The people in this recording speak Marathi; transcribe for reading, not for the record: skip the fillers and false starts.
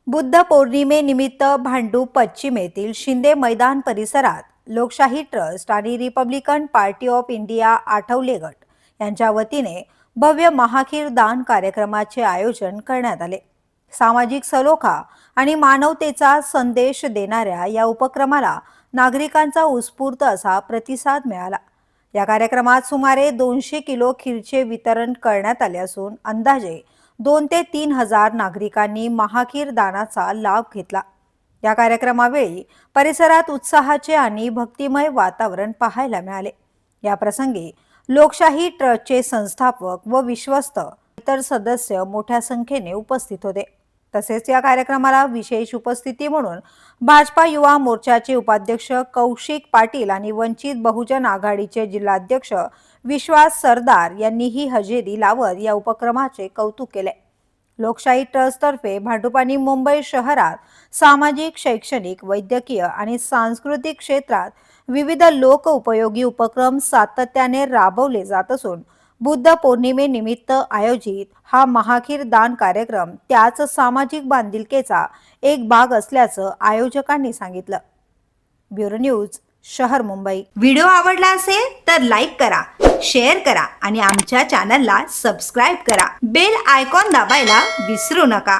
बुद्ध पौर्णिमेनिमित्त भांडूप पश्चिम येथील शिंदे मैदान परिसरात लोकशाही ट्रस्ट आणि Republican party of India Athawale गट यांच्या वतीने भव्य महाखीर दान कार्यक्रमाचे आयोजन करण्यात आले। सामाजिक सलोखा आणि मानवतेचा संदेश देणाऱ्या या उपक्रमाला नागरिकांचा उत्स्फूर्त असा प्रतिसाद मिळाला। या कार्यक्रमात सुमारे 200 किलो खीरचे वितरण करण्यात आले असून अंदाजे 2 ते 3 हजार नागरिकांनी महाखीर दानाचा लाभ घेतला। या कार्यक्रमावेळी परिसरात उत्साहाचे आणि भक्तिमय वातावरण पाहायला मिळाले। या प्रसंगी लोकशाही ट्रस्टचे संस्थापक व विश्वस्त इतर सदस्य मोठ्या संख्येने उपस्थित होते। तसेच या कार्यक्रमाला विशेष उपस्थिती म्हणून भाजपा युवा मोर्चाचे उपाध्यक्ष कौशिक पाटील आणि वंचित बहुजन आघाडीचे जिल्हाध्यक्ष विश्वास सरदार यांनीही हजेरी लावत या उपक्रमाचे कौतुक केले। लोकशाही ट्रस्टतर्फे भांडूप आणि मुंबई शहरात सामाजिक, शैक्षणिक, वैद्यकीय आणि सांस्कृतिक क्षेत्रात विविध लोक उपयोगी उपक्रम सातत्याने राबवले जात असून बुद्ध पौर्णिमेनिमित्त आयोजित हा महाखीर दान कार्यक्रम त्याच सामाजिक बांधिलकीचा एक भाग असल्याचं आयोजकांनी सांगितलं। ब्युरो न्यूज, शहर मुंबई। व्हिडिओ आवडला असेल तर लाईक करा, शेअर करा आणि आमच्या चॅनलला सबस्क्राइब करा। बेल आयकॉन दाबायला विसरू नका।